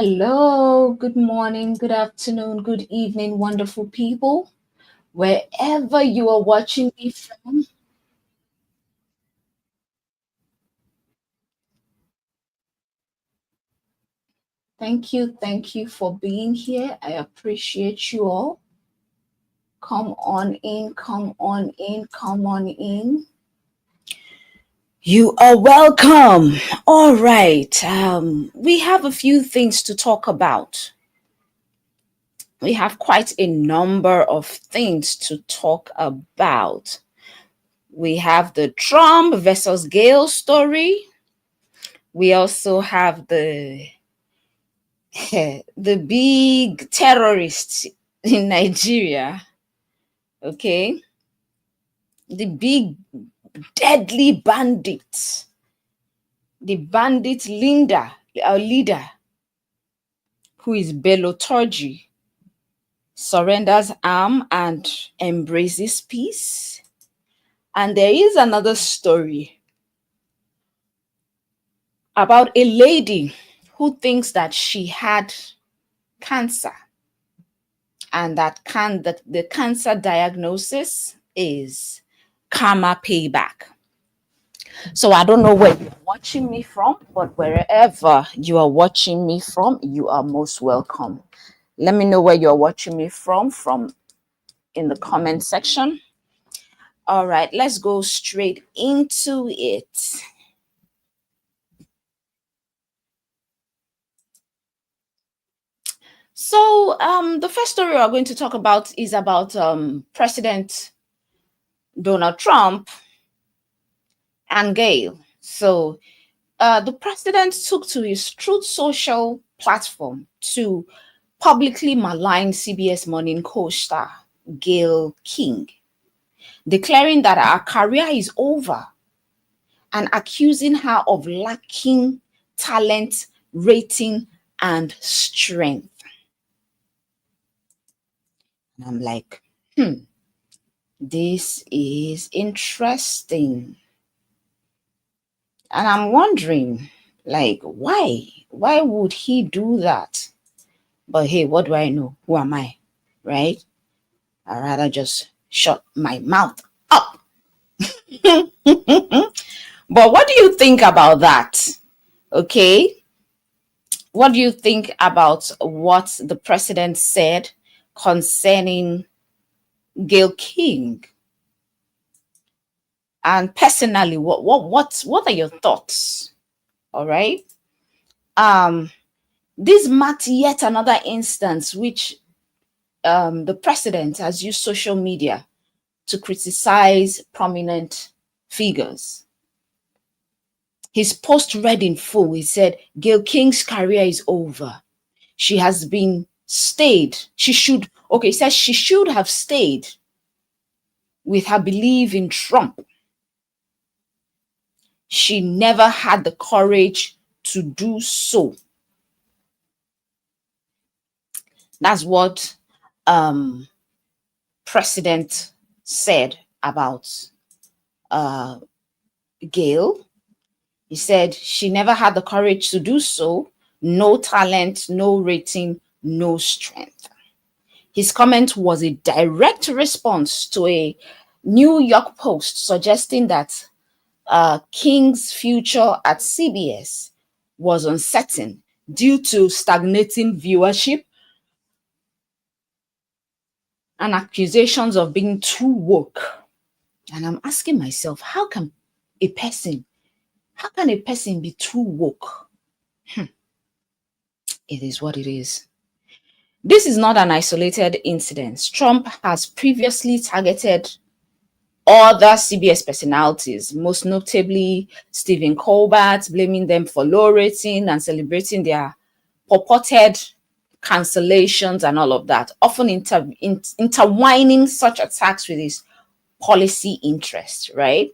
Hello, good morning, good afternoon, good evening, wonderful people, wherever you are watching me from. Thank you for being here. I appreciate you all. Come on in, come on in, come on in. You are welcome. All right. We have a few things to talk about. We have quite a number of things to talk about. We have the Trump versus Gayle story. We also have the the big terrorists in Nigeria. Okay, the big deadly bandit, the bandit leader, who is Bello Turji, surrenders arm and embraces peace. And there is another story about a lady who thinks that she had cancer and that the cancer diagnosis is karma payback. So I don't know where you're watching me from, but wherever you are watching me from, you are most welcome. Let me know where you're watching me from in the comment section. All right, let's go straight into it. So the first story we're going to talk about is about President Donald Trump and Gayle. So the president took to his Truth Social platform to publicly malign CBS Morning co-star Gayle King, declaring that her career is over and accusing her of lacking talent, rating, and strength. And I'm like, this is interesting. And I'm wondering, like, why? Why would he do that? But hey, what do I know? Who am I? Right? I'd rather just shut my mouth up. But what do you think about that? Okay. What do you think about what the president said concerning Gayle King? And personally, what are your thoughts? All right. Um, this marked yet another instance which the president has used social media to criticize prominent figures. His post read in full. He said, Gayle King's career is over. She has been stayed. He says she should have stayed with her belief in Trump. She never had the courage to do so. That's what President said about Gayle. He said she never had the courage to do so. No talent, no rating, no strength. His comment was a direct response to a New York Post suggesting that King's future at CBS was uncertain due to stagnating viewership and accusations of being too woke. And I'm asking myself, how can a person be too woke? It is what it is. This is not an isolated incident. Trump has previously targeted other CBS personalities, most notably Stephen Colbert, blaming them for low rating and celebrating their purported cancellations and all of that, often intertwining such attacks with his policy interest, right?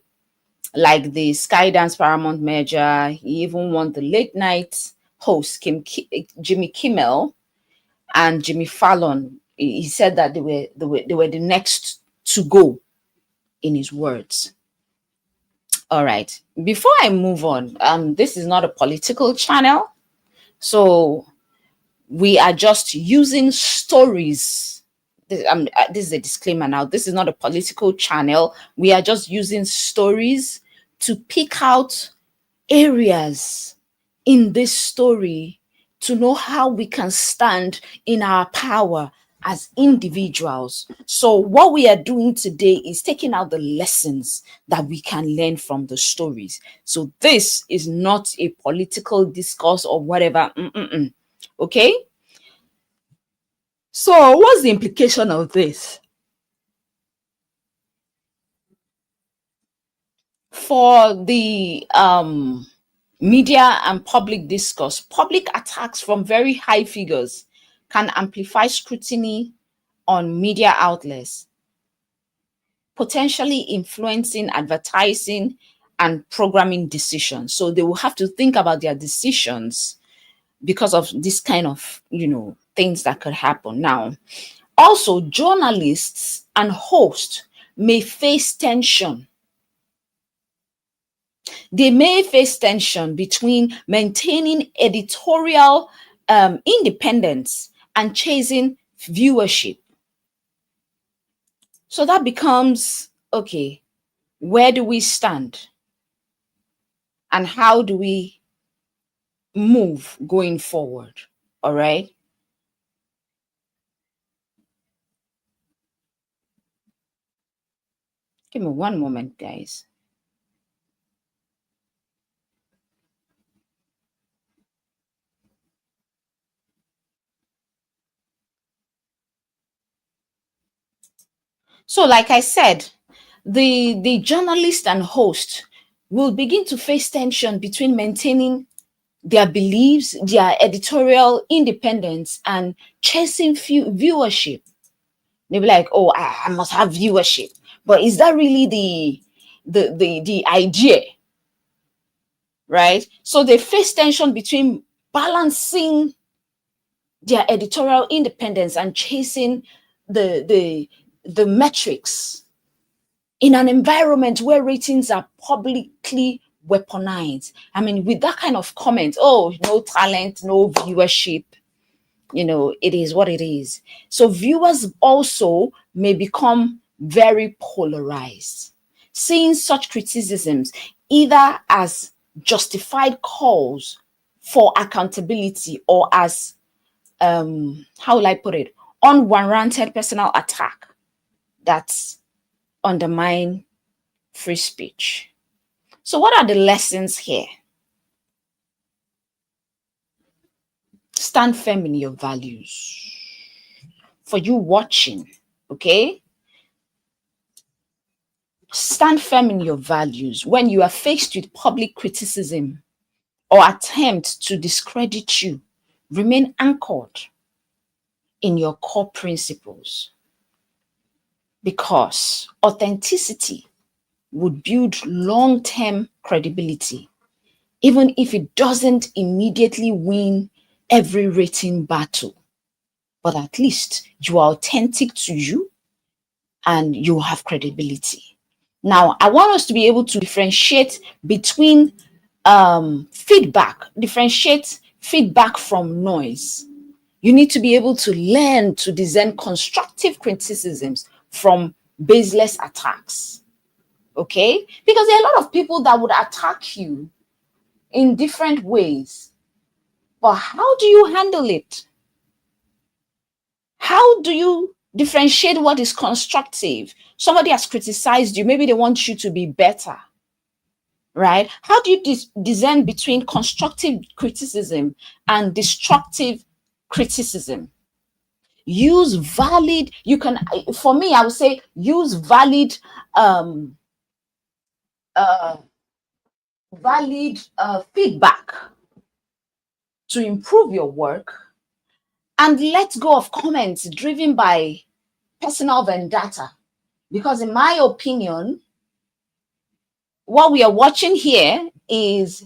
Like the Skydance Paramount merger. He even won the late night host Jimmy Kimmel and Jimmy Fallon. He said that they were the next to go, in his words. All right. Before I move on, this is not a political channel, so We are just using stories. This is a disclaimer now. This is not a political channel. We are just using stories to pick out areas in this story to know how we can stand in our power as individuals. So, what we are doing today is taking out the lessons that we can learn from the stories. So, this is not a political discourse or whatever. Okay? So, what's the implication of this? For the media and public discourse, public attacks from very high figures can amplify scrutiny on media outlets, potentially influencing advertising and programming decisions. So they will have to think about their decisions because of this kind of, things that could happen. Now, also, journalists and hosts may face tension. They may face tension between maintaining editorial independence and chasing viewership. So that becomes okay, where do we stand? And how do we move going forward? All right. Give me one moment, guys. So, like I said, the journalist and host will begin to face tension between maintaining their beliefs, their editorial independence, and chasing viewership. They'll be like, "Oh, I must have viewership," but is that really the idea, right? So they face tension between balancing their editorial independence and chasing the metrics in an environment where ratings are publicly weaponized. I mean, with that kind of comment, oh, no talent, no viewership, it is what it is. So viewers also may become very polarized, seeing such criticisms either as justified calls for accountability or as, how will I put it, unwarranted personal attack that's undermine free speech. So, what are the lessons here? Stand firm in your values. For you watching, okay? Stand firm in your values. When you are faced with public criticism or attempt to discredit you, remain anchored in your core principles, because authenticity would build long-term credibility, even if it doesn't immediately win every rating battle. But at least you are authentic to you and you have credibility. Now, I want us to be able to differentiate between differentiate feedback from noise. You need to be able to learn to discern constructive criticisms from baseless attacks. Okay? Because there are a lot of people that would attack you in different ways. But how do you handle it? How do you differentiate what is constructive? Somebody has criticized you, maybe they want you to be better, right? How do you discern between constructive criticism and destructive criticism? Use valid, you can, for me, I would say use um, uh, valid feedback to improve your work, and let go of comments driven by personal vendetta. Because, in my opinion, what we are watching here is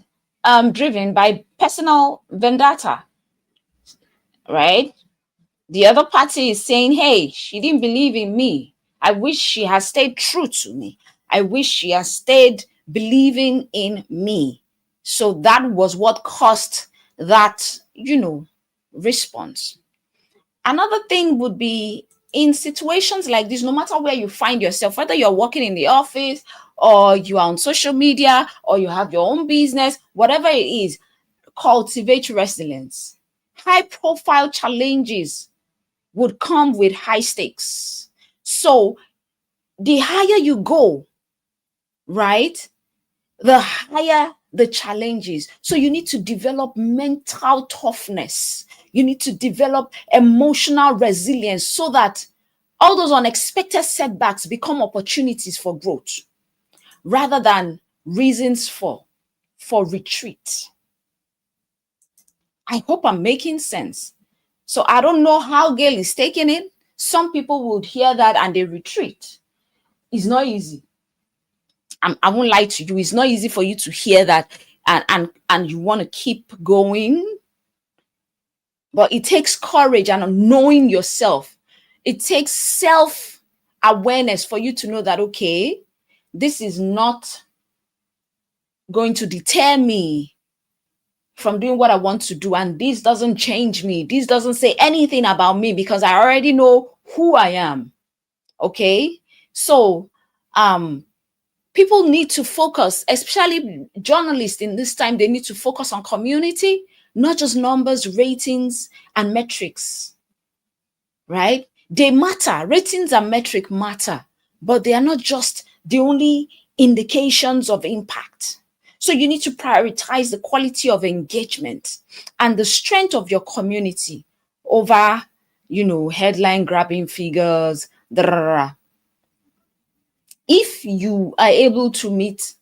driven by personal vendetta, right? The other party is saying, hey, she didn't believe in me. I wish she had stayed true to me. I wish she had stayed believing in me. So that was what caused that, response. Another thing would be in situations like this, no matter where you find yourself, whether you're working in the office or you are on social media or you have your own business, whatever it is, cultivate resilience. High profile challenges would come with high stakes. So the higher you go, right, the higher the challenges. So you need to develop mental toughness. You need to develop emotional resilience so that all those unexpected setbacks become opportunities for growth rather than reasons for retreat. I hope I'm making sense. So I don't know how Gayle is taking it. Some people would hear that and they retreat. It's not easy. I won't lie to you. It's not easy for you to hear that and you want to keep going. But it takes courage and knowing yourself. It takes self-awareness for you to know that, okay, this is not going to deter me from doing what I want to do. And this doesn't change me. This doesn't say anything about me because I already know who I am. Okay. So, people need to focus, especially journalists in this time, they need to focus on community, not just numbers, ratings, and metrics, right? They matter. Ratings and metric matter, but they are not just the only indications of impact. So you need to prioritize the quality of engagement and the strength of your community over, headline grabbing figures. If you are able to meet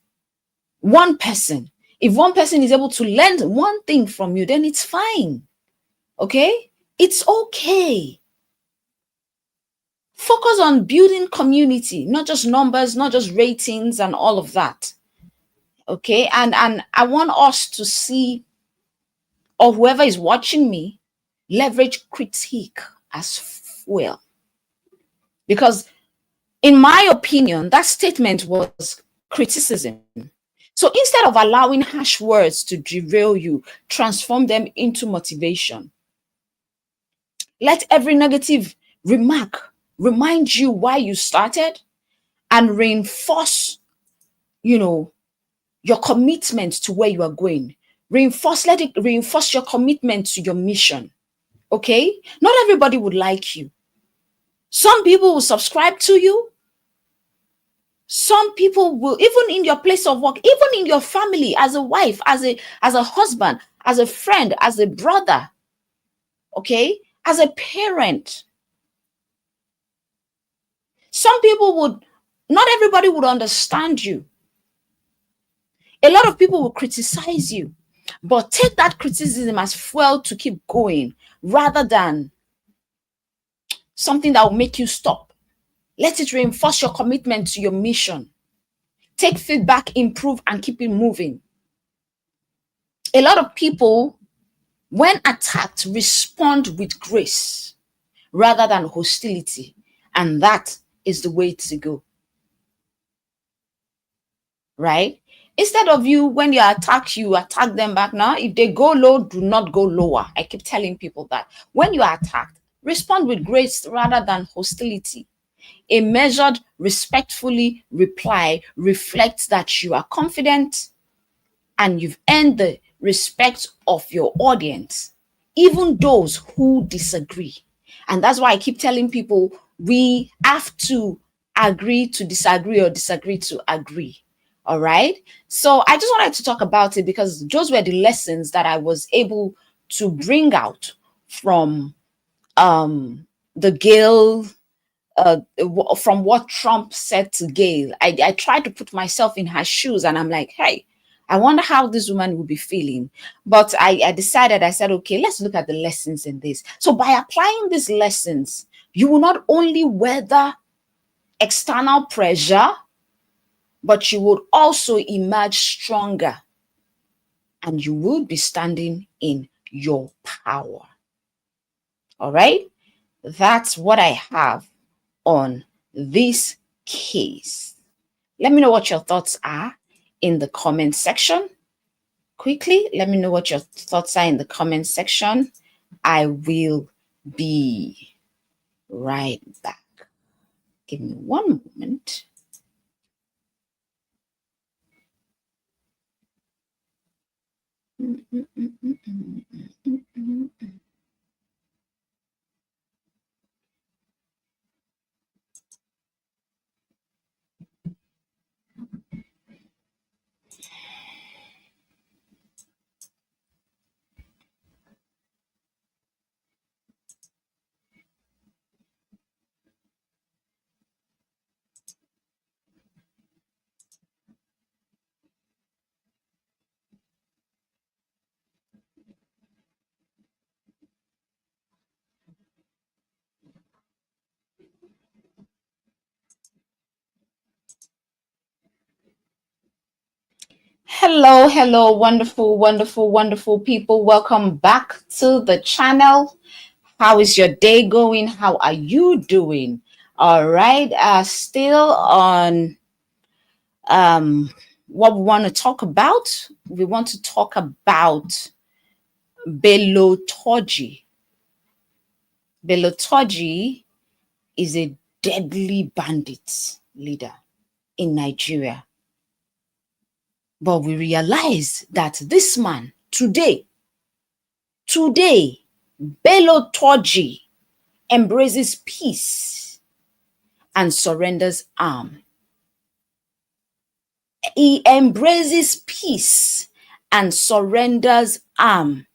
one person, if one person is able to learn one thing from you, then it's fine. Okay? It's okay. Focus on building community, not just numbers, not just ratings and all of that. Okay? And I want us to see, or whoever is watching me, leverage critique as fuel. Because in my opinion, that statement was criticism. So instead of allowing harsh words to derail you, transform them into motivation. Let every negative remark remind you why you started and reinforce, your commitment to where you are going. Let it reinforce your commitment to your mission. Okay? Not everybody would like you. Some people will subscribe to you. Some people will, even in your place of work, even in your family, as a wife, as a husband, as a friend, as a brother, okay, as a parent. Some people not everybody would understand you. A lot of people will criticize you, but take that criticism as fuel to keep going rather than something that will make you stop. Let it reinforce your commitment to your mission. Take feedback, improve, and keep it moving. A lot of people, when attacked, respond with grace rather than hostility. And that is the way to go. Right? Instead of you, when you attack them back. Now, if they go low, do not go lower. I keep telling people that. When you are attacked, respond with grace rather than hostility. A measured, respectfully reply reflects that you are confident and you've earned the respect of your audience, even those who disagree. And that's why I keep telling people we have to agree to disagree or disagree to agree. All right. So I just wanted to talk about it because those were the lessons that I was able to bring out from the Gayle, from what Trump said to Gayle. I tried to put myself in her shoes and I'm like, hey, I wonder how this woman will be feeling. But I decided, I said, okay, let's look at the lessons in this. So by applying these lessons, you will not only weather external pressure, but you would also emerge stronger and you will be standing in your power. All right. That's what I have on this case. Let me know what your thoughts are in the comment section. Quickly, let me know what your thoughts are in the comment section. I will be right back. Give me one moment. Hello, hello, wonderful, wonderful, wonderful people. Welcome back to the channel. How is your day going? How are you doing? All right. Still on what we want to talk about. We want to talk about Bello Turji. Bello Turji is a deadly bandit leader in Nigeria. But we realize that this man today, Bello Turji embraces peace and surrenders arm. He embraces peace and surrenders arm.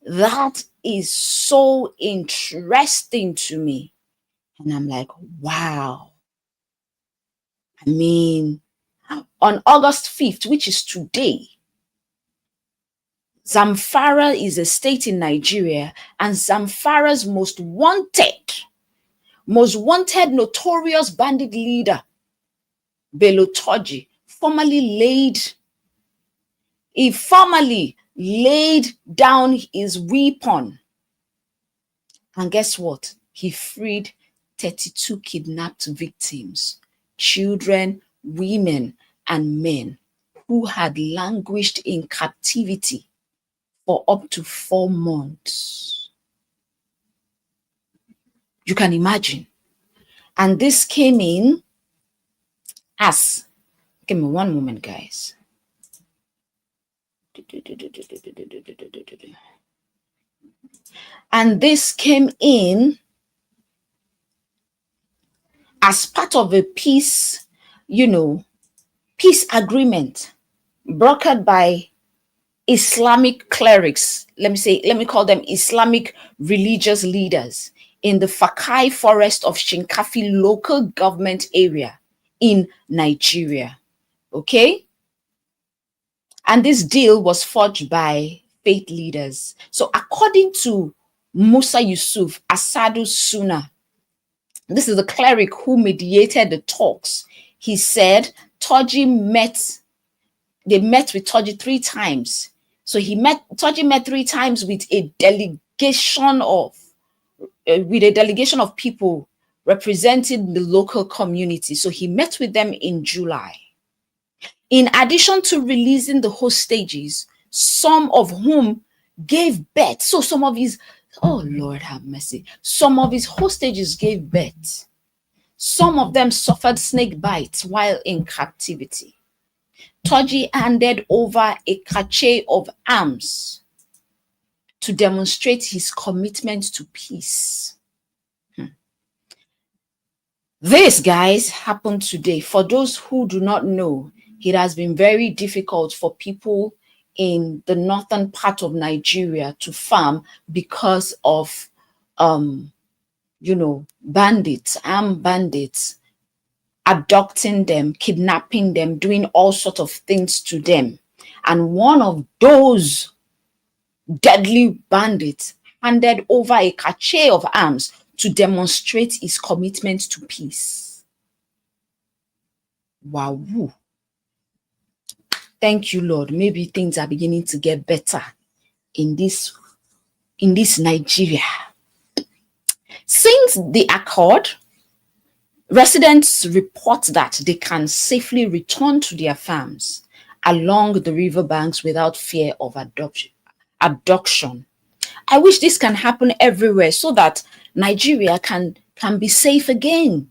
That is so interesting to me. And I'm like, wow. I mean, on August 5th, which is today, Zamfara is a state in Nigeria, and Zamfara's most wanted notorious bandit leader, Bello Turji, formally laid down his weapon. And guess what? He freed 32 kidnapped victims, children, women, and men who had languished in captivity for up to 4 months. You can imagine. And this came in as, give me one moment, guys. And this came in as part of a peace agreement brokered by Islamic clerics. Let me call them Islamic religious leaders in the Fakai forest of Shinkafi local government area in Nigeria. Okay? And this deal was forged by faith leaders. So according to Musa Yusuf Asadu Suna, this is the cleric who mediated the talks. He said they met with Turji 3 times. So Turji met 3 times with a delegation of people representing the local community. So he met with them in July. In addition to releasing the hostages, some of whom gave birth. So some of his, oh Lord have mercy, some of his hostages gave birth. Some of them suffered snake bites while in captivity. Turji handed over a cache of arms to demonstrate his commitment to peace. This, guys, happened today. For those who do not know, it has been very difficult for people in the northern part of Nigeria to farm because of, bandits, armed bandits, abducting them, kidnapping them, doing all sorts of things to them. And one of those deadly bandits handed over a cache of arms to demonstrate his commitment to peace. Wow. Thank you, Lord. Maybe things are beginning to get better in this Nigeria. Since the accord, residents report that they can safely return to their farms along the riverbanks without fear of abduction. I wish this can happen everywhere so that Nigeria can be safe again.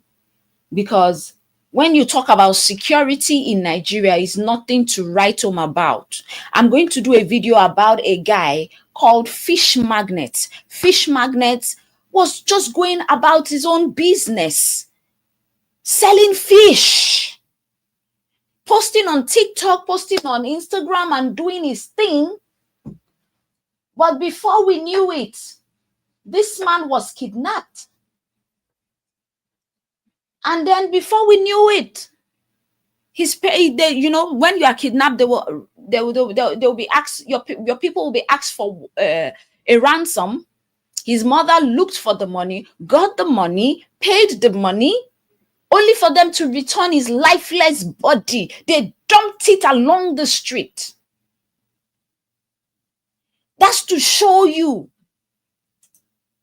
Because when you talk about security in Nigeria, is nothing to write home about. I'm going to do a video about a guy called Fish Magnet. Fish Magnet was just going about his own business, selling fish, posting on TikTok, posting on Instagram, and doing his thing. But before we knew it, this man was kidnapped. And then before we knew it, when you are kidnapped, they will be asked, your people will be asked for a ransom. His mother looked for the money, got the money, paid the money, only for them to return his lifeless body. They dumped it along the street. That's to show you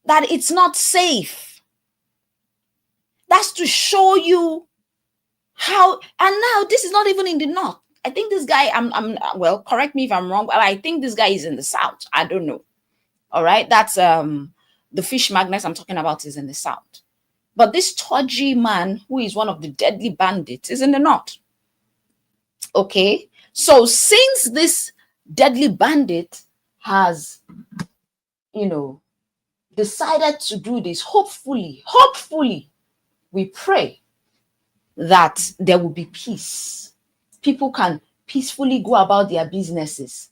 that it's not safe. That's to show you how. And now this is not even in the north. I think this guy, well, correct me if I'm wrong, but I think this guy is in the south. I don't know. All right, that's the fish magnets I'm talking about is in the south. But this Turji man, who is one of the deadly bandits, is in the north. Okay, so since this deadly bandit has, decided to do this, hopefully, we pray that there will be peace. People can peacefully go about their businesses.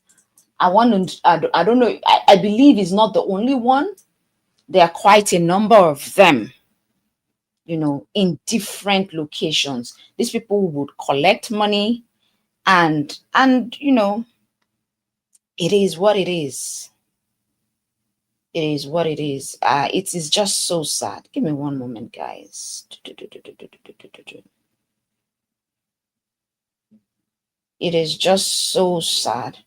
I don't know, I believe it's not the only one. There are quite a number of them, in different locations. These people would collect money and it is what it is. It is what it is. It is just so sad. Give me one moment, guys. It is just so sad.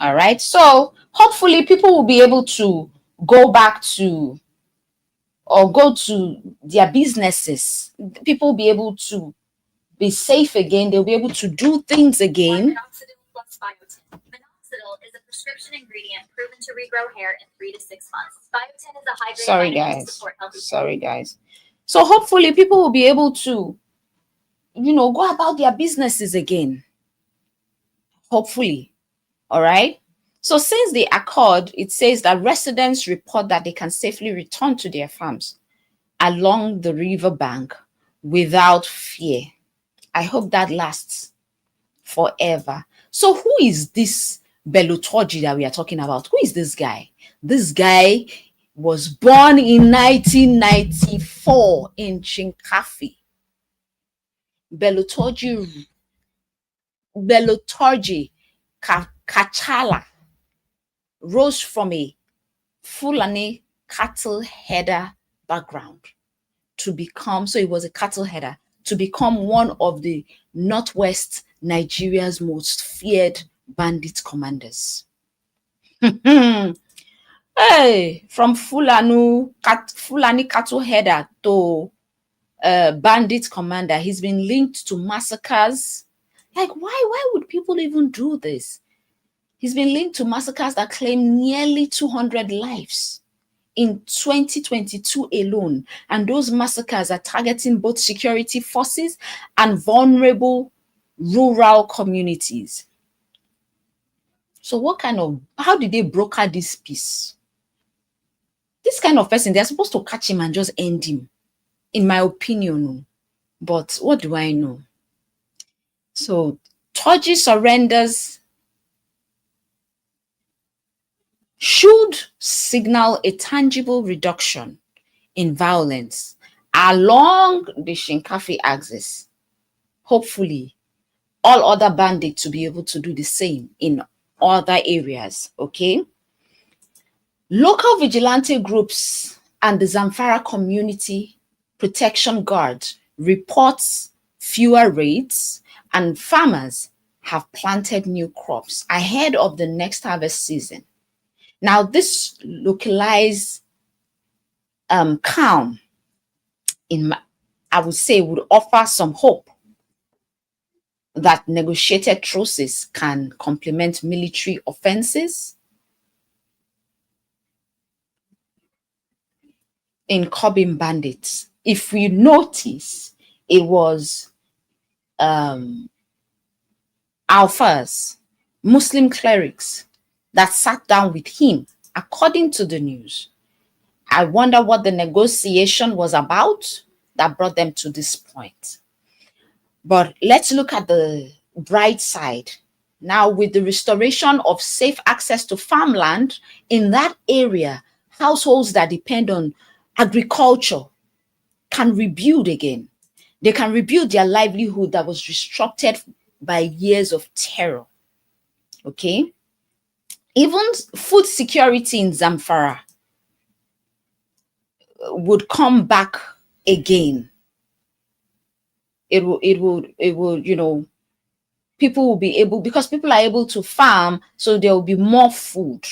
All right. So hopefully people will be able to go back to or go to their businesses. People will be able to be safe again. They'll be able to do things again. Minoxidil is a prescription ingredient proven to regrow hair in 3 to 6 months. Biotin is a high-grade vitamin to support healthy. Sorry, guys. So hopefully people will be able to, go about their businesses again. Hopefully. All right. So since the accord, it says that residents report that they can safely return to their farms along the river bank without fear. I hope that lasts forever. So who is this Bello Turji that we are talking about? Who is this guy? This guy was born in 1994 in Chinkafi. Bello Turji Kachala rose from a Fulani cattle header background to become, so he was a cattle header, to become one of the Northwest Nigeria's most feared bandit commanders. Hey, from Fulani cattle header to bandit commander, he's been linked to massacres. Like, why would people even do this? He's been linked to massacres that claim nearly 200 lives in 2022 alone. And those massacres are targeting both security forces and vulnerable rural communities. So how did they broker this peace? This kind of person, they're supposed to catch him and just end him, in my opinion. But what do I know? So Turji surrenders should signal a tangible reduction in violence along the Shinkafi axis. Hopefully, all other bandits to be able to do the same in other areas, okay? Local vigilante groups and the Zamfara Community Protection Guard reports fewer raids, and farmers have planted new crops ahead of the next harvest season. Now, this localized calm I would say would offer some hope that negotiated truces can complement military offenses in curbing bandits. If we notice, it was alphas, Muslim clerics that sat down with him, according to the news. I wonder what the negotiation was about that brought them to this point. But let's look at the bright side. Now, with the restoration of safe access to farmland in that area, households that depend on agriculture can rebuild again. They can rebuild their livelihood that was disrupted by years of terror. Okay? Even food security in Zamfara would come back again. It will, people will be able, because people are able to farm, so there will be more food.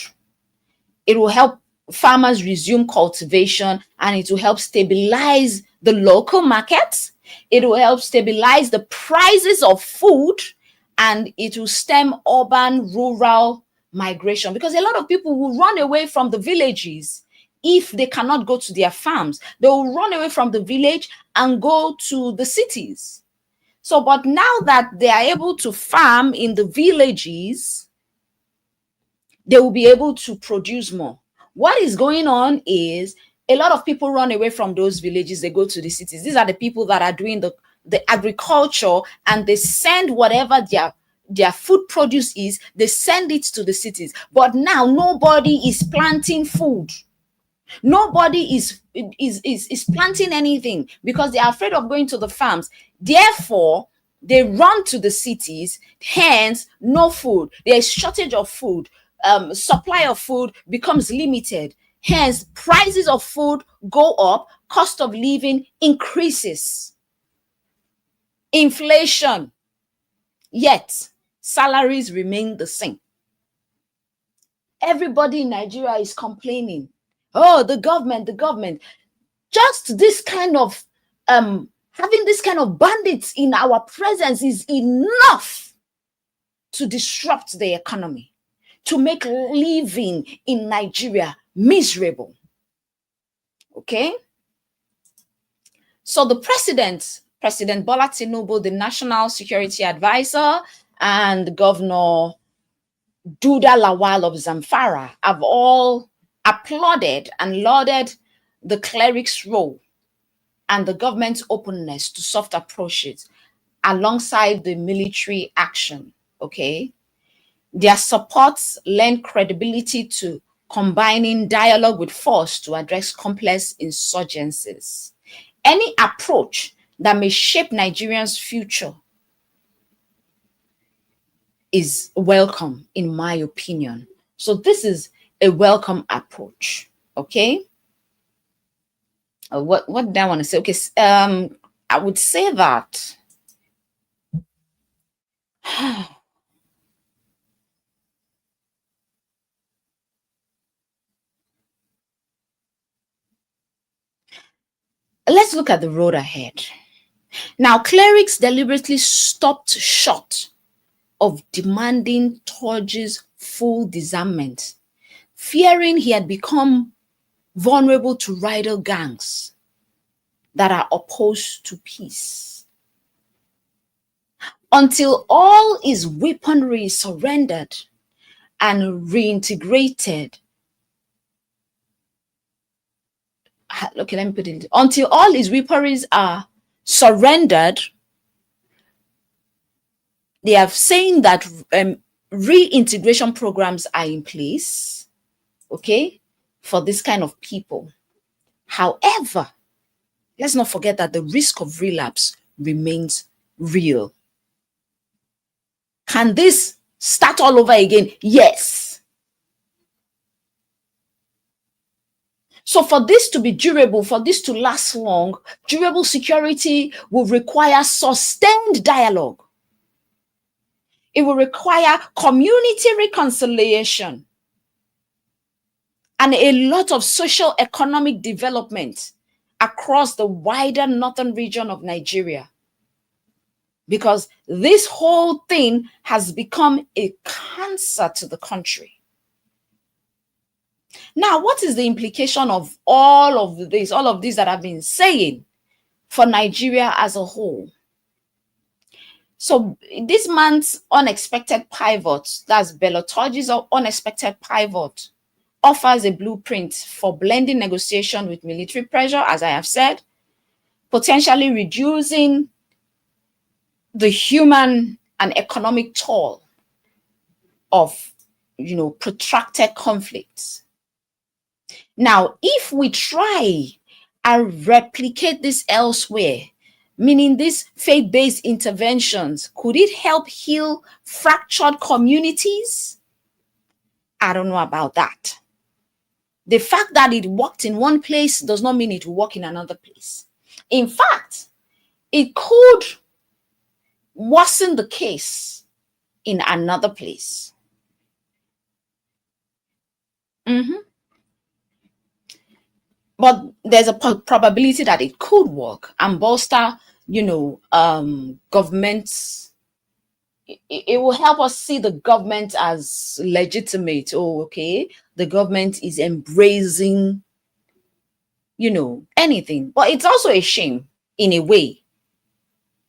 It will help farmers resume cultivation, and it will help stabilize the local markets. It will help stabilize the prices of food, and it will stem urban rural migration, because a lot of people will run away from the villages if they cannot go to their farms. They will run away from the village and go to the cities. So, but now that they are able to farm in the villages, they will be able to produce more. What is going on is a lot of people run away from those villages, they go to the cities. These are the people that are doing the agriculture, and they send whatever their food produce is, they send it to the cities. But now nobody is planting food. Nobody is planting anything because they are afraid of going to the farms. Therefore, they run to the cities. Hence, no food. There is shortage of food. Supply of food becomes limited. Hence, prices of food go up. Cost of living increases. Inflation. Yet, salaries remain the same. Everybody in Nigeria is complaining. Oh, the government. Just this kind of having this kind of bandits in our presence is enough to disrupt the economy, to make living in Nigeria miserable. Okay? So the President Bola Tinubu, the National Security Advisor, and Governor Duda Lawal of Zamfara have all applauded and lauded the cleric's role and the government's openness to soft approaches alongside the military action. Okay? Their supports lend credibility to combining dialogue with force to address complex insurgencies. Any approach that may shape Nigerians' future is welcome, in my opinion. So this is a welcome approach. Okay. What did I want to say? Okay. I would say that let's look at the road ahead. Now, clerics deliberately stopped short of demanding Turji's full disarmament, fearing he had become vulnerable to rival gangs that are opposed to peace. Until all his weaponry is surrendered and reintegrated. Okay, let me put it. Until all his weaponries are surrendered, they have saying that reintegration programs are in place, okay, for this kind of people. However, let's not forget that the risk of relapse remains real. Can this start all over again? Yes. So for this to be durable, for this to last long, durable security will require sustained dialogue. It will require community reconciliation. and a lot of social economic development across the wider northern region of Nigeria. Because this whole thing has become a cancer to the country. Now, what is the implication of all of this that I've been saying for Nigeria as a whole? So this man's unexpected pivot, that's Bello Turji's unexpected pivot, offers a blueprint for blending negotiation with military pressure, as I have said, potentially reducing the human and economic toll of, protracted conflicts. Now, if we try and replicate this elsewhere, meaning these faith-based interventions, could it help heal fractured communities? I don't know about that. The fact that it worked in one place does not mean it will work in another place. In fact, it could worsen the case in another place. But there's a probability that it could work and bolster, governments. It will help us see the government as legitimate. Oh, okay, the government is embracing, anything. But it's also a shame in a way.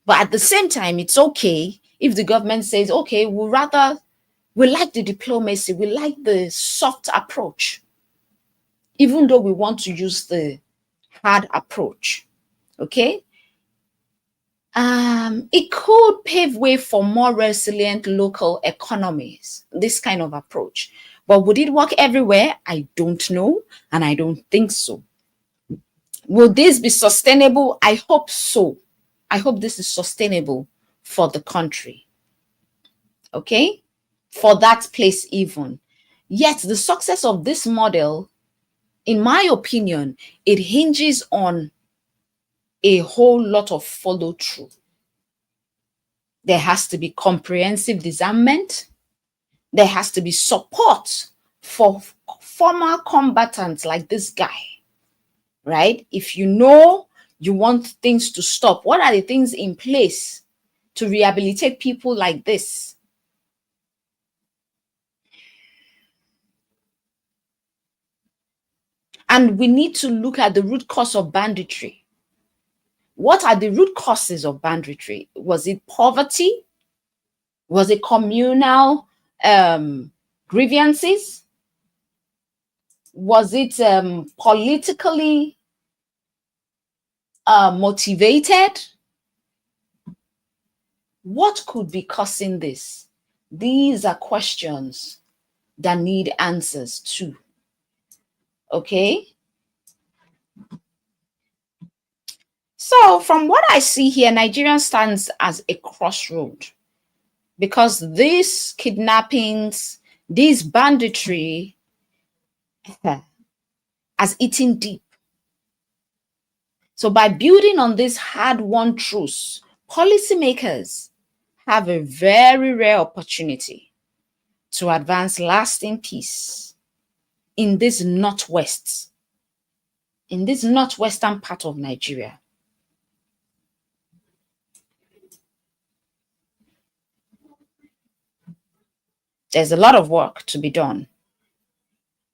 But at the same time, it's okay if the government says, okay, we like the diplomacy, we like the soft approach, even though we want to use the hard approach. Okay. It could pave way for more resilient local economies, this kind of approach. But would it work everywhere? I don't know, and I don't think so. Will this be sustainable? I hope so. I hope this is sustainable for the country. Okay? For that place even. Yet the success of this model, in my opinion, it hinges on a whole lot of follow through. There has to be comprehensive discernment. There has to be support for former combatants like this guy, right? If you know you want things to stop, what are the things in place to rehabilitate people like this? And we need to look at the root cause of banditry. What are the root causes of banditry? Was it poverty? Was it communal grievances? Was it politically motivated? What could be causing this? These are questions that need answers to. Okay? So from what I see here, Nigeria stands as a crossroad because these kidnappings, this banditry has eaten deep. So by building on this hard-won truths, policymakers have a very rare opportunity to advance lasting peace in this northwestern part of Nigeria. There's a lot of work to be done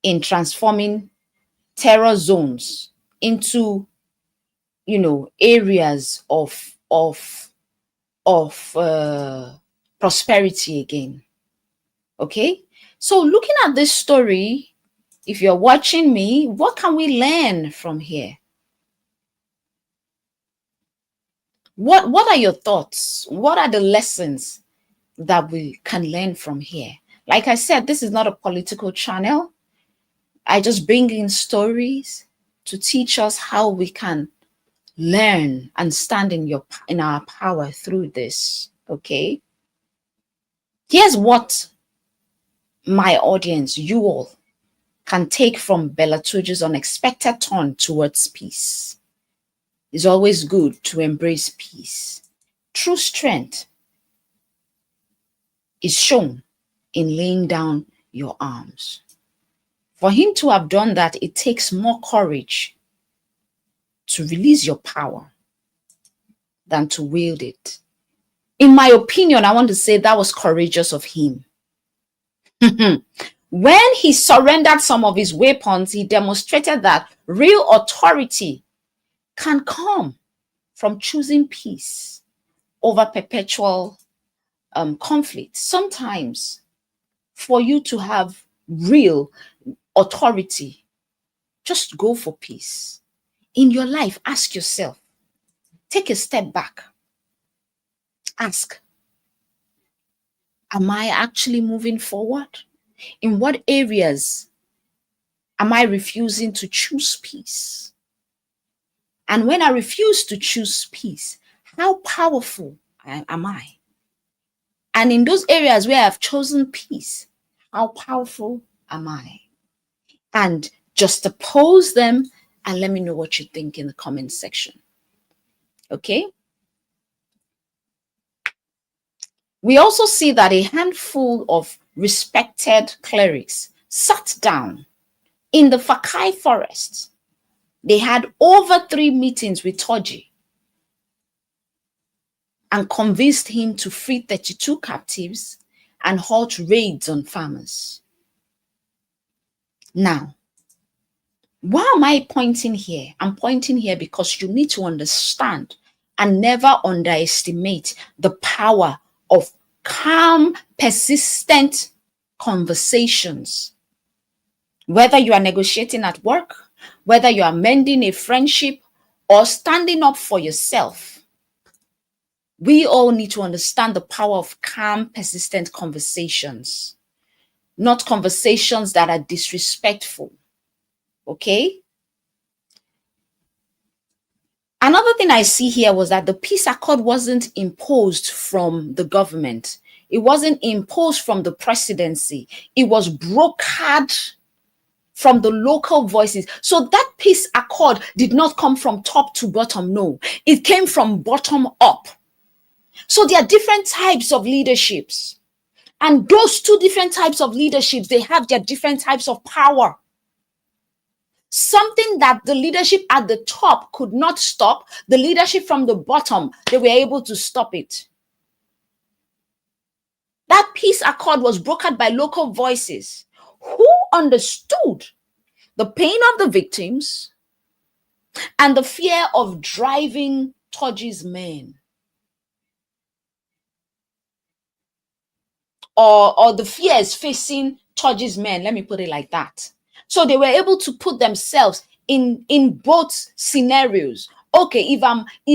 in transforming terror zones into, areas of prosperity again. Okay, so looking at this story, if you're watching me, what can we learn from here? What are your thoughts? What are the lessons that we can learn from here? Like I said, this is not a political channel. I just bring in stories to teach us how we can learn and stand in our power through this. Okay. Here's what my audience, you all, can take from Bello Turji's unexpected turn towards peace. It's always good to embrace peace. True strength is shown in laying down your arms. For him to have done that, it takes more courage to release your power than to wield it. In my opinion, I want to say that was courageous of him. When he surrendered some of his weapons, he demonstrated that real authority can come from choosing peace over perpetual conflict. Sometimes, for you to have real authority, just go for peace. In your life, ask yourself, take a step back, ask, am I actually moving forward? In what areas am I refusing to choose peace? And when I refuse to choose peace, how powerful am I? And in those areas where I've chosen peace, how powerful am I? And just oppose them and let me know what you think in the comment section. Okay? We also see that a handful of respected clerics sat down in the Fakai forest. They had over 3 meetings with Turji and convinced him to free 32 captives and halt raids on farmers. Now, why am I pointing here? I'm pointing here because you need to understand and never underestimate the power of calm, persistent conversations. Whether you are negotiating at work, whether you are mending a friendship, or standing up for yourself, we all need to understand the power of calm, persistent conversations, not conversations that are disrespectful. Okay? Another thing I see here was that the peace accord wasn't imposed from the government. It wasn't imposed from the presidency. It was brokered from the local voices. So that peace accord did not come from top to bottom. No, it came from bottom up. So there are different types of leaderships. And those 2 different types of leaderships, they have their different types of power. Something that the leadership at the top could not stop, the leadership from the bottom, they were able to stop it. That peace accord was brokered by local voices who understood the pain of the victims and the fear of driving Turji's men. Or the fears facing Turji's men, let me put it like that. So they were able to put themselves in both scenarios. Okay, if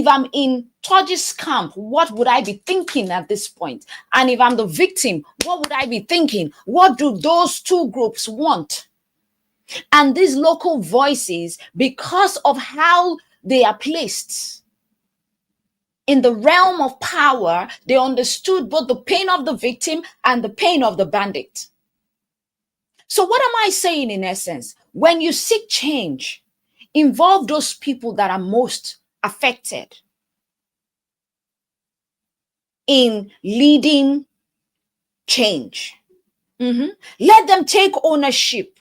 I'm in Turji's camp, what would I be thinking at this point? And if I'm the victim, what would I be thinking? What do those 2 groups want? And these local voices, because of how they are placed in the realm of power, they understood both the pain of the victim and the pain of the bandit. So what am I saying in essence? When you seek change, involve those people that are most affected in leading change. Let them take ownership.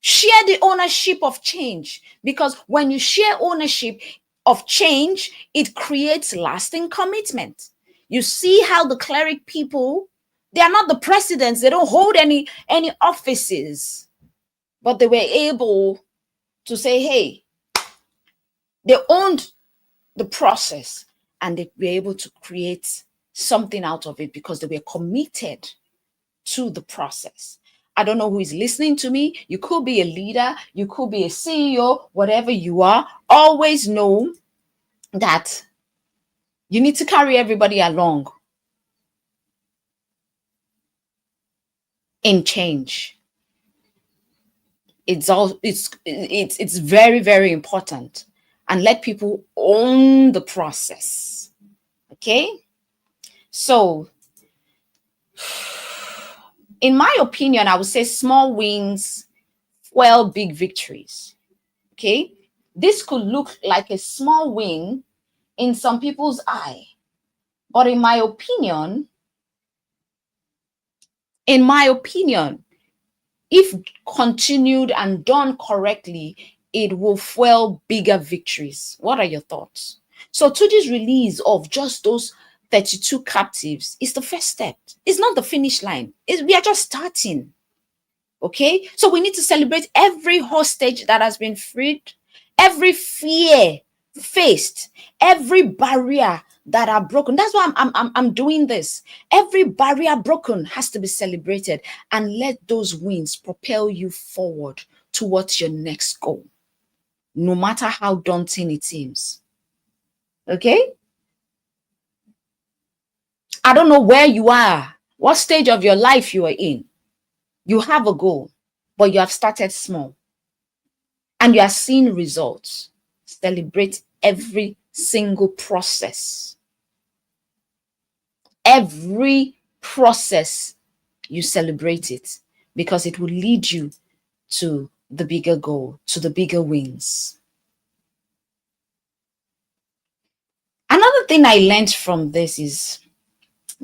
Share the ownership of change, because when you share ownership of change, it creates lasting commitment. You see how the cleric people, they are not the presidents, they don't hold any offices, but they were able to say, hey, they owned the process and they were able to create something out of it because they were committed to the process. I don't know who is listening to me. You could be a leader, you could be a CEO, whatever you are. Always know that you need to carry everybody along in change. It's very, very important. And let people own the process. Okay? So, in my opinion, I would say small wins fuel big victories. Okay? This could look like a small win in some people's eye. But in my opinion, if continued and done correctly, it will fuel bigger victories. What are your thoughts? So Tuji's release of just those 32 captives is the first step. It's not the finish line. We are just starting. Okay? So we need to celebrate every hostage that has been freed, every fear faced, every barrier that are broken. That's why I'm doing this. Every barrier broken has to be celebrated, and let those wins propel you forward towards your next goal, no matter how daunting it seems. Okay? I don't know where you are, what stage of your life you are in. You have a goal, but you have started small and you are seeing results. Celebrate every single process. Every process, you celebrate it, because it will lead you to the bigger goal, to the bigger wins. Another thing I learned from this is,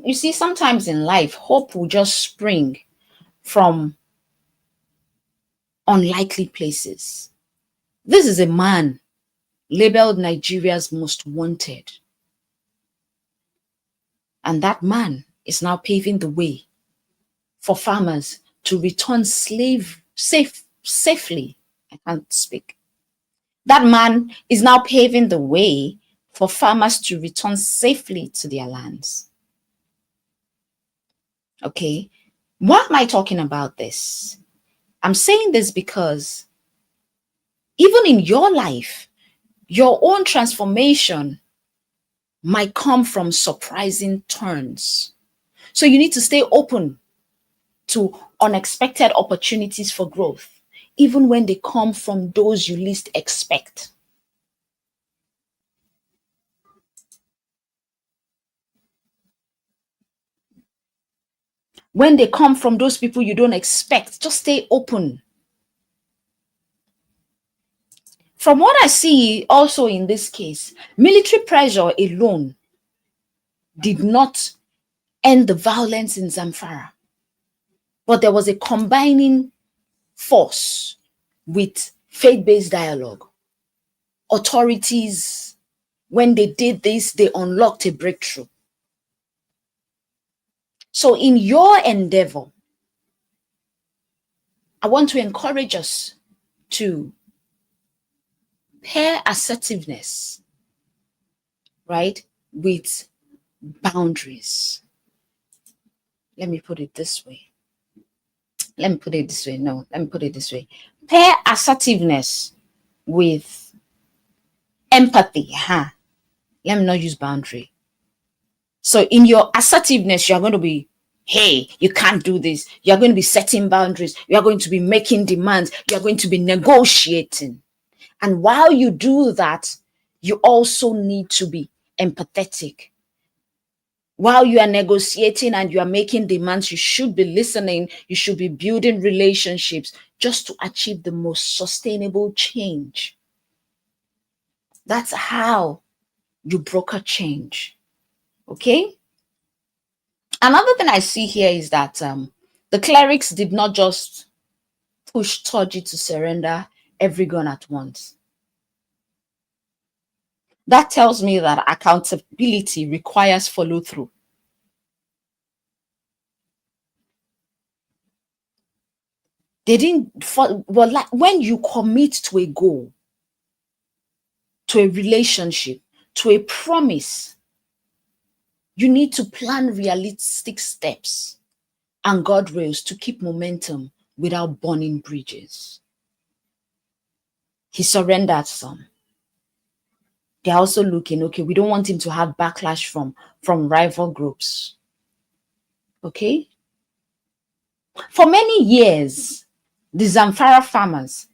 you see, sometimes in life, hope will just spring from unlikely places. This is a man labeled Nigeria's most wanted. And that man is now paving the way for farmers to return safely. I can't speak. That man is now paving the way for farmers to return safely to their lands. Okay. Why am I talking about this? I'm saying this because even in your life, your own transformation might come from surprising turns. So you need to stay open to unexpected opportunities for growth, even when they come from those you least expect. When they come from those people you don't expect, just stay open. From what I see also in this case, military pressure alone did not end the violence in Zamfara, but there was a combining force with faith-based dialogue. Authorities, when they did this, they unlocked a breakthrough. So in your endeavor, I want to encourage us to pair assertiveness, right, with boundaries. Let me put it this way. Let me put it this way. No, let me put it this way. Pair assertiveness with empathy. Let me not use boundary. So in your assertiveness, you're going to be, hey, you can't do this. You're going to be setting boundaries. You're going to be making demands. You're going to be negotiating. And while you do that, you also need to be empathetic. While you are negotiating and you are making demands, you should be listening. You should be building relationships just to achieve the most sustainable change. That's how you broker change. Okay? Another thing I see here is that the clerics did not just push Turji to surrender every gun at once. That tells me that accountability requires follow through. They didn't, well, like when you commit to a goal, to a relationship, to a promise, you need to plan realistic steps and guardrails to keep momentum without burning bridges. He surrendered some. They're also looking, okay, we don't want him to have backlash from rival groups. Okay? For many years, the Zamfara farmers,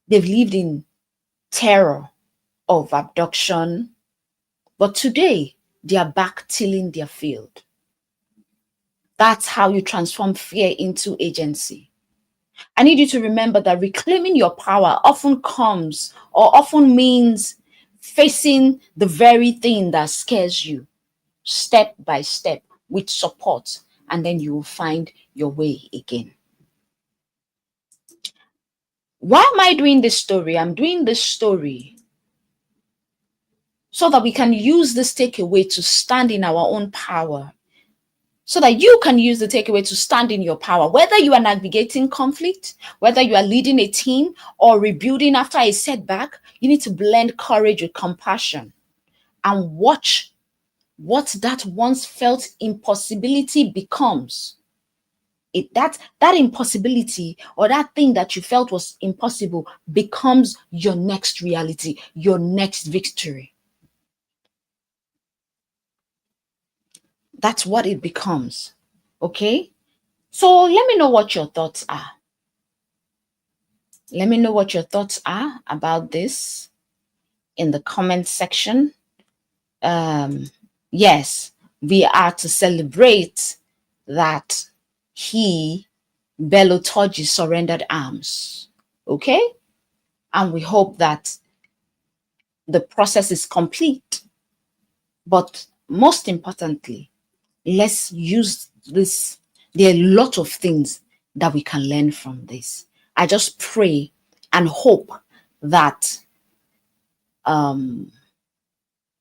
they've lived in terror of abduction, but today they are back tilling their field. That's how you transform fear into agency. I need you to remember that reclaiming your power often comes or often means facing the very thing that scares you, step by step, with support, and then you will find your way again. Why am I doing this story? I'm doing this story so that we can use this takeaway to stand in our own power, so that you can use the takeaway to stand in your power. Whether you are navigating conflict, whether you are leading a team or rebuilding after a setback, you need to blend courage with compassion and watch what that once felt impossibility becomes. That impossibility, or that thing that you felt was impossible, becomes your next reality, your next victory. That's what it becomes. Okay? So let me know what your thoughts are. Let me know what your thoughts are about this in the comment section. Yes, we are to celebrate that Bello Turji, surrendered arms. Okay? And we hope that the process is complete. But most importantly, let's use this. There are a lot of things that we can learn from this. I just pray and hope that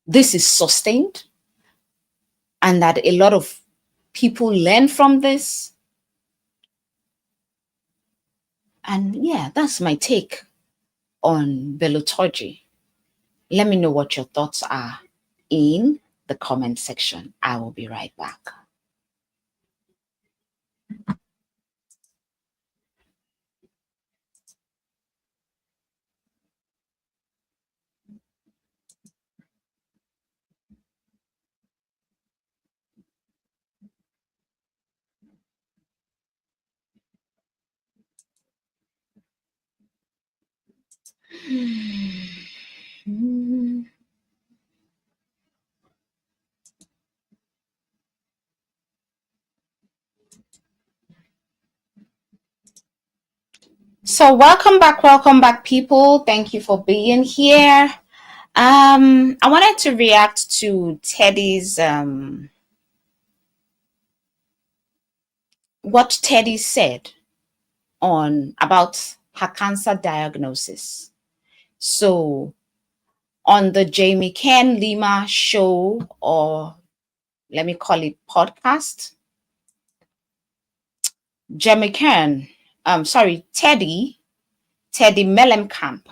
this is sustained and that a lot of people learn from this. And yeah, that's my take on Bello Turji. Let me know what your thoughts are in the comment section. I will be right back. So welcome back, people. Thank you for being here. I wanted to react to Teddy's what Teddy said on about her cancer diagnosis. So on the Jamie Ken Lima show, or let me call it podcast, Jamie Ken, Teddy Mellencamp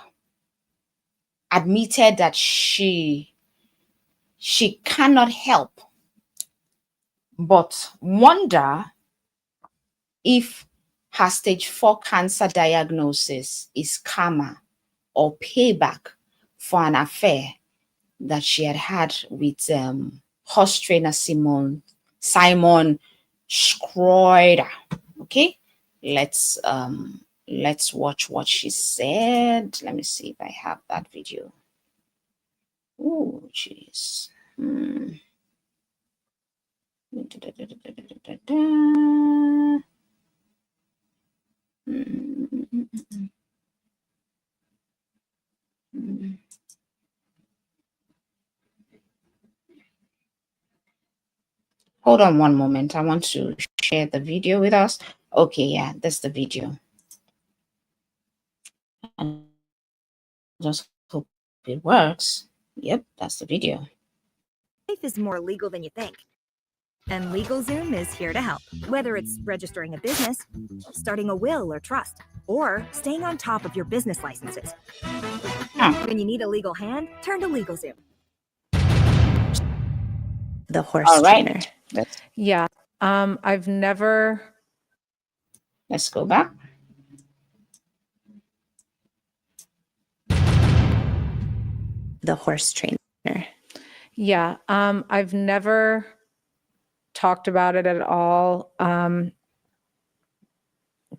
admitted that she cannot help but wonder if her stage 4 cancer diagnosis is karma or payback for an affair that she had with horse trainer Simon Schroeder. Okay, let's watch what she said. Let me see if I have that video. Oh, jeez. Hold on one moment. I want to share the video with us. Okay, yeah, that's the video. I just hope it works. Yep, that's the video. Life is more legal than you think. And LegalZoom is here to help. Whether it's registering a business, starting a will or trust, or staying on top of your business licenses. When you need a legal hand, turn to LegalZoom. The horse trainer. Yeah. I've never. Let's go back. The horse trainer. Yeah. I've never talked about it at all.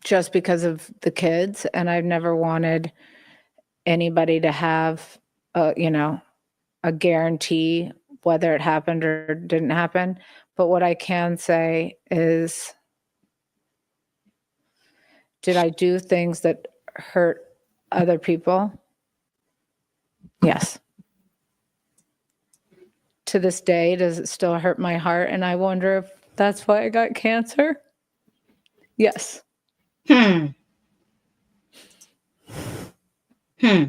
Just because of the kids, and I've never wanted anybody to have a guarantee whether it happened or didn't happen. But what I can say is, did I do things that hurt other people? Yes. To this day, does it still hurt my heart? And I wonder if that's why I got cancer? Yes. Hmm.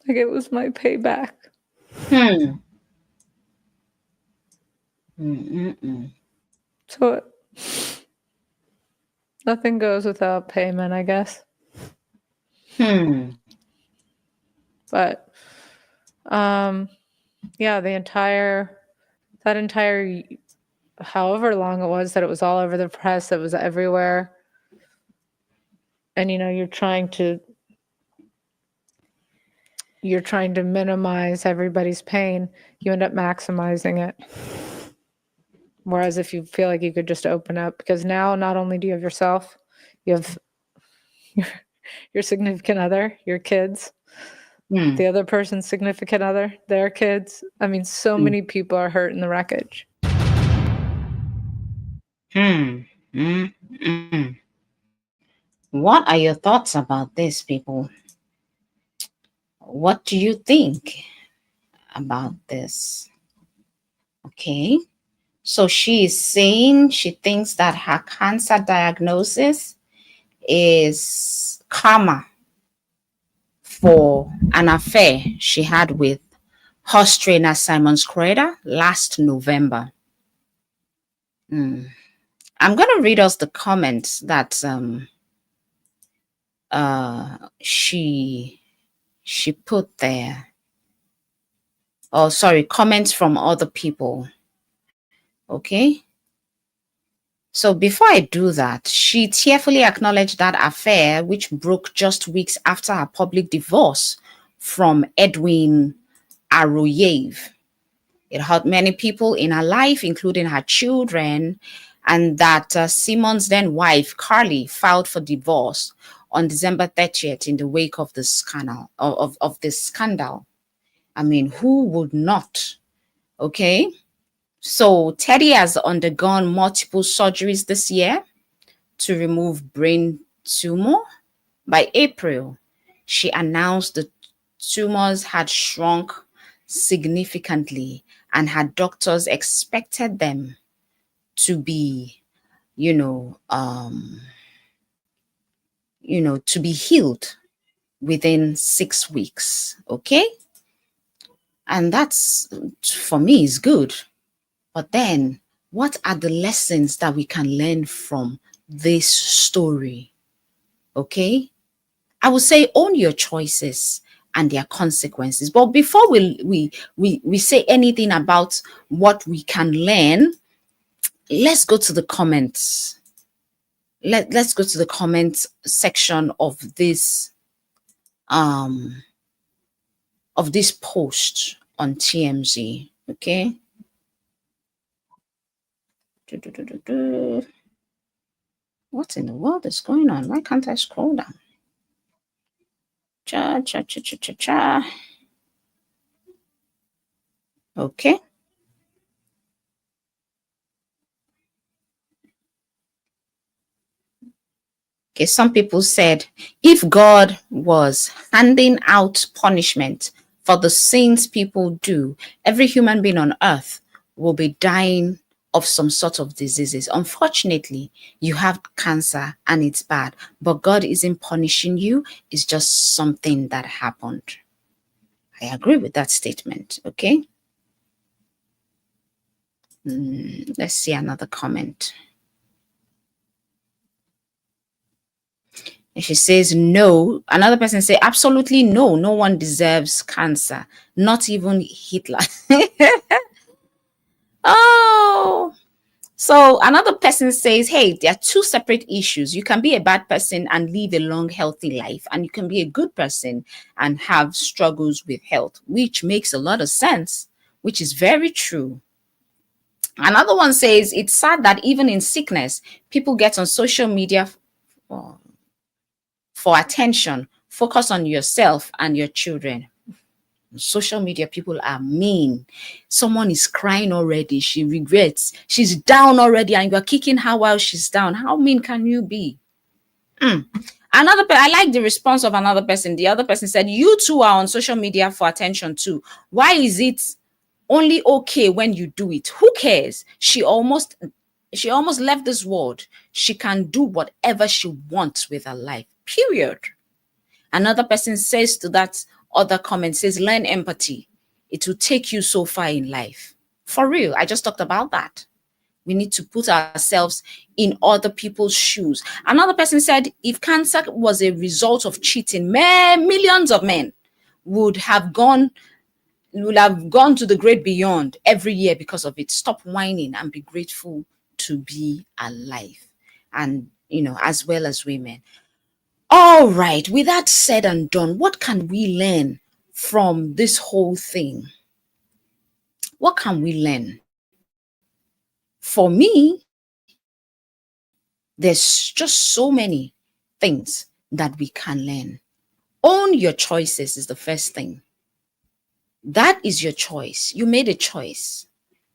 Like it was my payback. Hmm. Mm-mm-mm. So nothing goes without payment, I guess. Hmm. But yeah, that entire however long it was that it was all over the press, it was everywhere. And you're trying to minimize everybody's pain, you end up maximizing it. Whereas if you feel like you could just open up, because now not only do you have yourself, you have your significant other, your kids, Hmm. the other person's significant other, their kids. I mean, so many people are hurt in the wreckage. What are your thoughts about this, people? What do you think about this? Okay. So she is saying she thinks that her cancer diagnosis is karma for an affair she had with horse trainer Simon Schroeder last November. I'm going to read us the comments that she put there. Oh, sorry, comments from other people. Okay. So before I do that, she tearfully acknowledged that affair, which broke just weeks after her public divorce from Edwin Aroyev. It hurt many people in her life, including her children, and that Simon's then wife, Carly, filed for divorce on December 30th in the wake of the scandal. Of this scandal. I mean, who would not? Okay. So Teddy has undergone multiple surgeries this year to remove brain tumor. By April, she announced the tumors had shrunk significantly and her doctors expected them to be, to be healed within 6 weeks. Okay. And that's, for me, is good. But then what are the lessons that we can learn from this story? Okay. I would say own your choices and their consequences. But before we say anything about what we can learn, let's go to the comments. Let's go to the comments section of this post on TMZ. Okay. What in the world is going on? Why can't I scroll down? Cha cha cha cha cha cha. Okay. Okay, some people said if God was handing out punishment for the sins people do, every human being on earth will be dying of some sort of diseases. Unfortunately, you have cancer and it's bad, but God isn't punishing you. It's just something that happened. I agree with that statement. Okay. Let's see another comment. And she says, no. Another person say, absolutely no. No one deserves cancer. Not even Hitler. Oh. So another person says, hey, there are two separate issues. You can be a bad person and live a long, healthy life. And you can be a good person and have struggles with health, which makes a lot of sense, which is very true. Another one says, it's sad that even in sickness, people get on social media for attention. Focus on yourself and your children. Social media people are mean. Someone is crying already. She regrets. She's down already and you're kicking her while she's down. How mean can you be? I like the response of another person. The other person said, you too are on social media for attention too. Why is it only okay when you do it? Who cares? She almost she almost left this world, she can do whatever she wants with her life, period. Another person says to that other comment, says, learn empathy. It will take you so far in life. For real, I just talked about that. We need to put ourselves in other people's shoes. Another person said, if cancer was a result of cheating, millions of men would have gone to the great beyond every year because of it. Stop whining and be grateful to be alive. And, as well as women. All right, with that said and done, what can we learn from this whole thing? What can we learn? For me, there's just so many things that we can learn. Own your choices is the first thing. That is your choice. You made a choice.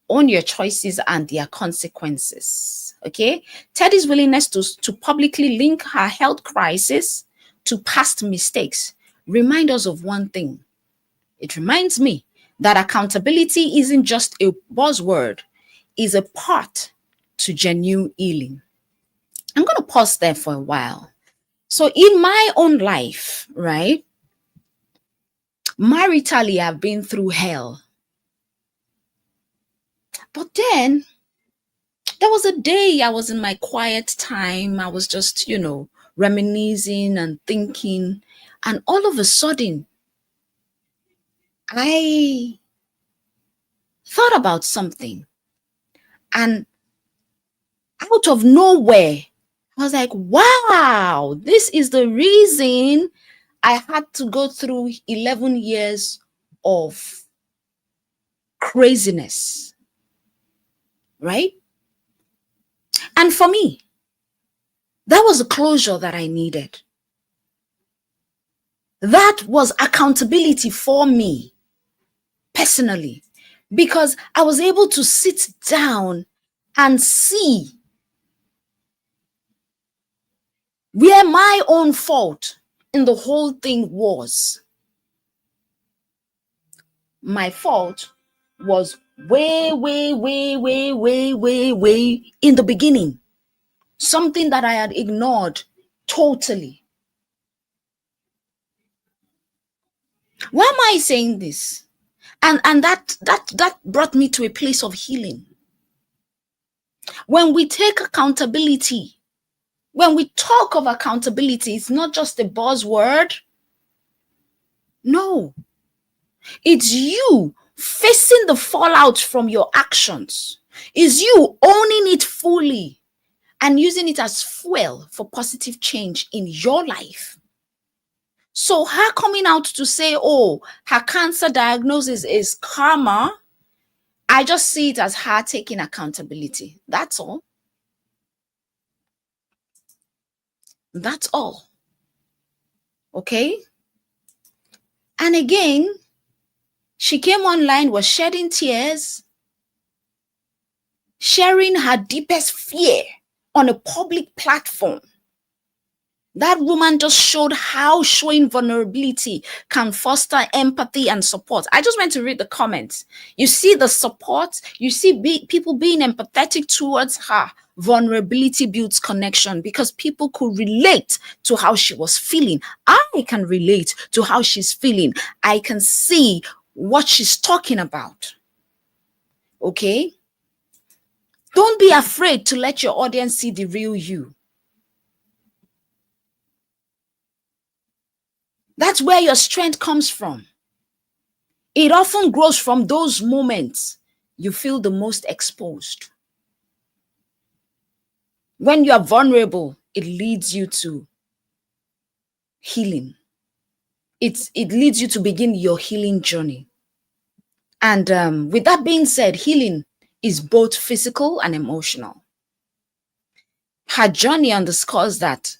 Own your choices and their consequences. Okay? Teddy's willingness to publicly link her health crisis to past mistakes remind us of one thing. It reminds me that accountability isn't just a buzzword, it's a part to genuine healing. I'm going to pause there for a while. So in my own life, right, maritally, I've been through hell. But then there was a day I was in my quiet time. I was just, reminiscing and thinking. And all of a sudden, I thought about something. And out of nowhere, I was like, wow, this is the reason I had to go through 11 years of craziness, right? And for me, that was the closure that I needed. That was accountability for me personally, because I was able to sit down and see where my own fault in the whole thing was. My fault was way in the beginning. Something that I had ignored totally. Why am I saying this? And that brought me to a place of healing. When we take accountability, when we talk of accountability, it's not just a buzzword. No. It's you facing the fallout from your actions. It's you owning it fully and using it as fuel for positive change in your life. So her coming out to say, oh, her cancer diagnosis is karma, I just see it as her taking accountability. That's all. That's all. Okay? And again, she came online, was shedding tears, sharing her deepest fear on a public platform. That woman just showed how showing vulnerability can foster empathy and support. I just went to read the comments. You see the support, you see people being empathetic towards her. Vulnerability builds connection because people could relate to how she was feeling. I can relate to how she's feeling. I can see what she's talking about. Okay? Don't be afraid to let your audience see the real you. That's where your strength comes from. It often grows from those moments you feel the most exposed. When you are vulnerable, it leads you to healing. It leads you to begin your healing journey. And with that being said, healing is both physical and emotional. Her journey underscores that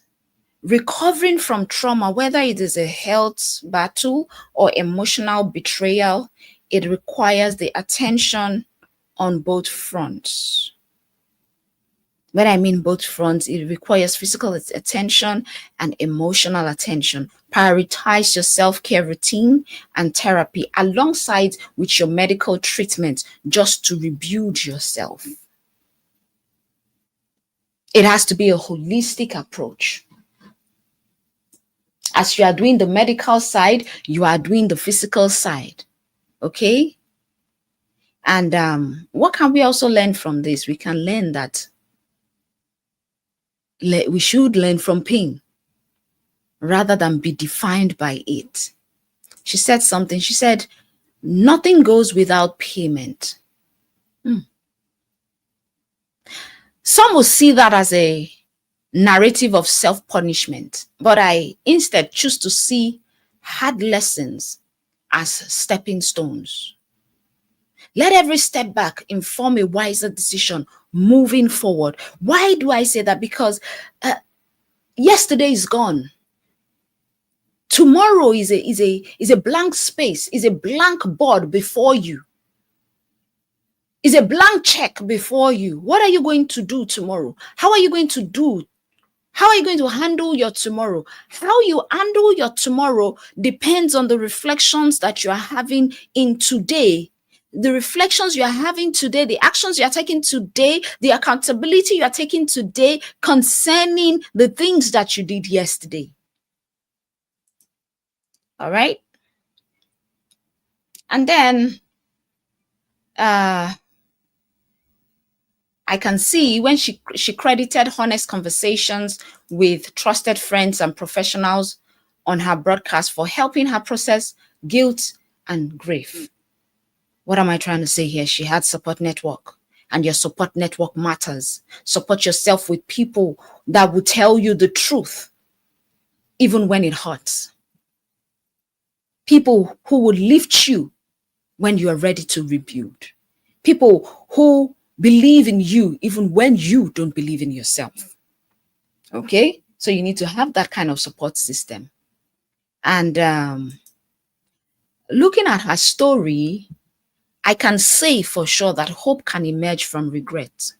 recovering from trauma, whether it is a health battle or emotional betrayal, it requires the attention on both fronts. When I mean both fronts, it requires physical attention and emotional attention. Prioritize your self-care routine and therapy alongside with your medical treatment just to rebuild yourself. It has to be a holistic approach. As you are doing the medical side, you are doing the physical side. Okay? And what can we also learn from this? We can learn that we should learn from pain rather than be defined by it. She said something. She said, nothing goes without payment. Some will see that as a narrative of self-punishment, but I instead choose to see hard lessons as stepping stones. Let every step back inform a wiser decision moving forward. Why do I say that? Because yesterday is gone. Tomorrow is a blank space, is a blank board before you. Is a blank check before you. What are you going to do tomorrow? How are you going to do? How are you going to handle your tomorrow? How you handle your tomorrow depends on the reflections that you are having in today. The reflections you are having today, the actions you are taking today, the accountability you are taking today concerning the things that you did yesterday. All right. And then I can see when she credited honest conversations with trusted friends and professionals on her broadcast for helping her process guilt and grief. What am I trying to say here? She had support network, and your support network matters. Support yourself with people that will tell you the truth, even when it hurts. People who will lift you when you are ready to rebuild. People who believe in you even when you don't believe in yourself. Okay? So you need to have that kind of support system. And looking at her story, I can say for sure that hope can emerge from regret.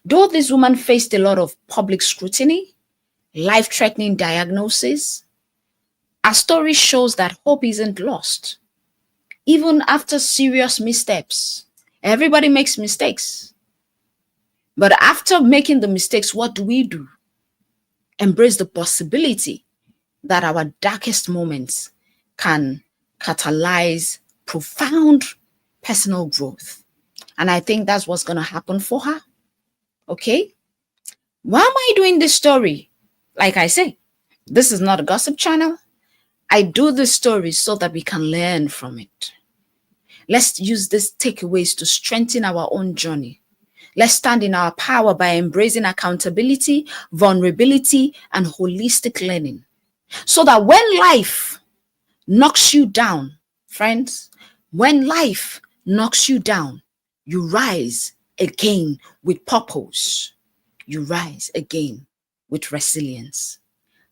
Though this woman faced a lot of public scrutiny, life-threatening diagnosis, her story shows that hope isn't lost. Even after serious missteps, everybody makes mistakes. But after making the mistakes, what do? Embrace the possibility that our darkest moments can catalyze profound personal growth. And I think that's what's going to happen for her. Okay? Why am I doing this story? Like I say, this is not a gossip channel. I do this story so that we can learn from it. Let's use these takeaways to strengthen our own journey. Let's stand in our power by embracing accountability, vulnerability, and holistic learning. So that when life knocks you down, friends, when life knocks you down, you rise again with purpose. You rise again with resilience.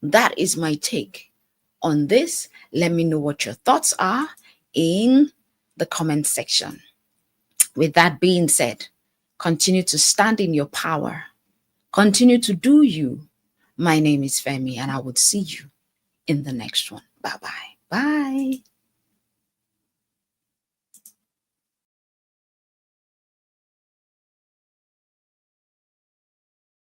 That is my take on this. Let me know what your thoughts are in the comment section. With that being said, continue to stand in your power. Continue to do you. My name is Femi, and I would see you in the next one. Bye-bye. Bye.